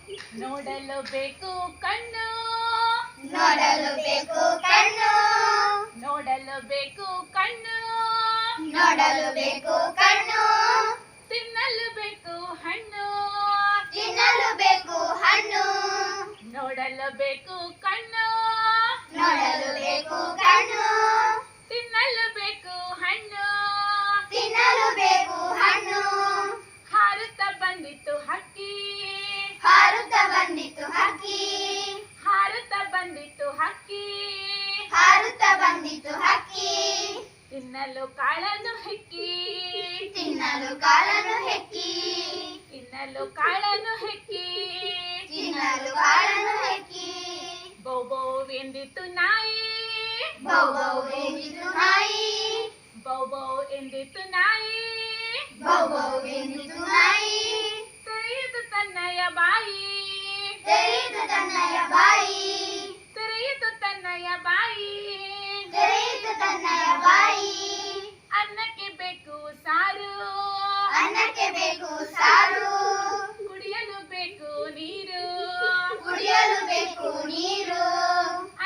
ನೋಡಲು ಬೇಕು ಕಣ್ಣು, ನೋಡಲು ಬೇಕು ಕಣ್ಣು, ನೋಡಲು ಬೇಕು ಕಣ್ಣು, ನೋಡಲು ಬೇಕು ಕಣ್ಣು, ತಿನ್ನಲು ಬೇಕು ಹಣ್ಣು, ತಿನ್ನಲು ಬೇಕು ಹಣ್ಣು, ನೋಡಲು ಬೇಕು ಕಣ್ಣು, ನೋಡಲು ಬೇಕು ಕಣ್ಣು, ತಿನ್ನಲು ಬೇಕು ಹಣ್ಣು. ತಿನ್ನಲು ಬೇಕು ಹಣ್ಣು. ಹಾರುತ್ತಾ ಬಂದಿತ್ತು ಹಕ್ಕಿ, ಹಾರುತ್ತಾ ಬಂದಿತ್ತು ಹಕ್ಕಿ, ಹಾರುತ್ತಾ ಬಂದಿತ್ತು ಹಕ್ಕಿ, ಹಾರುತ್ತಾ ಬಂದಿತ್ತು ಹಕ್ಕಿ, ತಿನ್ನಲು ಕಾಳನ್ನು ಹೆಕ್ಕಿ, ತಿನ್ನಲು ಕಾಳನ್ನು ಹೆಕ್ಕಿ, ತಿನ್ನಲು ಕಾಳನ್ನು ಹೆಕ್ಕಿ, ತಿನ್ನಲು ಕಾಳನ್ನು ಹೆಕ್ಕಿ, ಬೌ ಬೌ ಎಂದಿತ್ತು ನಾಯಿ, ಬೌ ಬೌ ಎಂದಿತು ನಾಯಿ, ಬೌ ಬೌ ಎಂದಿತ್ತು ನಾಯಿ, ಬೌ ಬೌ ಎಂದಿತು ನಾಯಿ, ತೆರೆಯಿತು ತನ್ನಯ ಬಾಯಿ, ತೆರೆಯಿತು ತನ್ನಯ ಬಾಯಿ, ತೆರೆಯಿತು ತನ್ನಯ ಬಾಯಿ, ತೆರೆಯಿತು ತನ್ನಯ ಬಾಯಿ, ಅನ್ನಕ್ಕೆ ಬೇಕು ಸಾರು, ಅನ್ನಕ್ಕೆ ಬೇಕು ಸಾರು, ಕುಡಿಯಲು ಬೇಕು ನೀರು, ಕುಡಿಯಲು ಬೇಕು ನೀರು,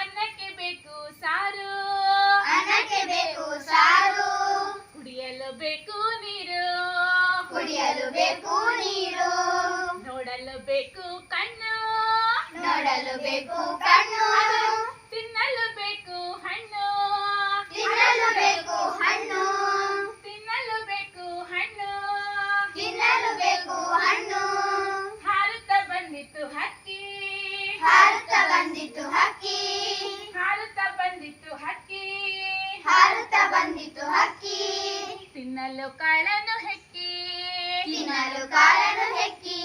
ಅನ್ನಕ್ಕೆ ಬೇಕು ಸಾರು, ಅನ್ನಕ್ಕೆ ಬೇಕು ಸಾರು, ಕುಡಿಯಲು ಬೇಕು ನೀರು, ಕುಡಿಯಲು ಬೇಕು ನೀರು, ನೋಡಲು ಬೇಕು ಕಣ್ಣು, ನೋಡಲು ಬೇಕು ಕಣ್ಣು, ತಿನ್ನಲು ಬೇಕು ಹಣ್ಣು, ತಿನ್ನಲು ಬೇಕು ಹಣ್ಣು, ತಿನ್ನಲು ಬೇಕು ಹಣ್ಣು. ತಿನ್ನಲು ಬೇಕು ಹಣ್ಣು. ಹಾರುತ್ತಾ ಬಂದಿತ್ತು ಹಕ್ಕಿ, ಹಾರುತ್ತಾ ಬಂದಿತ್ತು ಹಕ್ಕಿ, ಹಾರುತ್ತಾ ಬಂದಿತ್ತು ಹಕ್ಕಿ, ಹಾರುತ್ತಾ ಬಂದಿತ್ತು ಹಕ್ಕಿ, ತಿನ್ನಲು ಕಾಳನ್ನು ಹೆಕ್ಕಿ, ತಿನ್ನಲು ಕಾಳನ್ನು ಹೆಕ್ಕಿ,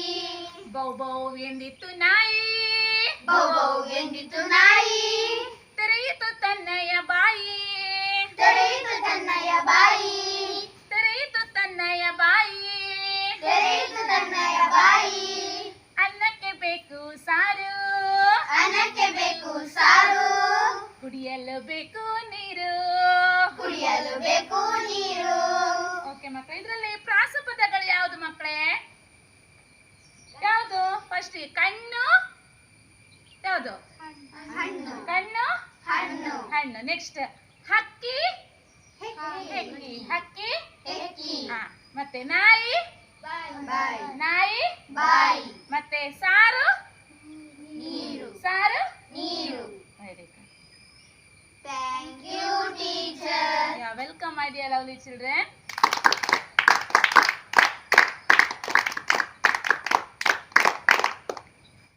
ಬೌ ಬೌ ಎಂದಿತ್ತು ನಾಯಿ, ಬೌ ಬೌ ಎಂದಿತು ನಾಯಿ, ತೆರೆಯಿತು ತನ್ನಯ ಬಾಯಿ, ತೆರೆಯಿತು ತನ್ನಯ ಬಾಯಿ, ತೆರೆಯಿತು ತನ್ನಯ ಬಾಯಿ, ತೆರೆಯಿತು ತನ್ನಯ ಬಾಯಿ, ಅನ್ನಕ್ಕೆ ಬೇಕು ಸಾರು, ಅನ್ನಕ್ಕೆ ಬೇಕು ಸಾರು, ಕುಡಿಯಲು ಬೇಕು ನೀರು. ಕುಡಿಯಲು ಬೇಕು ನೀರು. ಓಕೆ ಮಕ್ಕಳೇ, ಇದರಲ್ಲಿ ಪ್ರಾಸಪದಗಳು ಯಾವುದು ಮಕ್ಕಳೇ? ಯಾವುದು? ಫಸ್ಟ್ ಕಣ್ಣು ಯಾವುದು? ಹಣ್ಣು, ಕಣ್ಣು ಹಣ್ಣು, ಹಣ್ಣು. ನೆಕ್ಸ್ಟ್ ಹಕ್ಕಿ, ಹೆಕ್ಕಿ, ಹೆಕ್ಕಿ, ಹಕ್ಕಿ. ಹೆಕ್ಕಿ, ಹಾ, ಮತ್ತೆ ನಾಯಿ, ಬಾಯಿ, ನಾಯಿ. ಬಾಯಿ, ಮತ್ತೆ ಸಾರು, ನೀರು, ಸಾರು. ನೀರು. Very good. Thank you, teacher. Yeah, welcome my dear lovely children.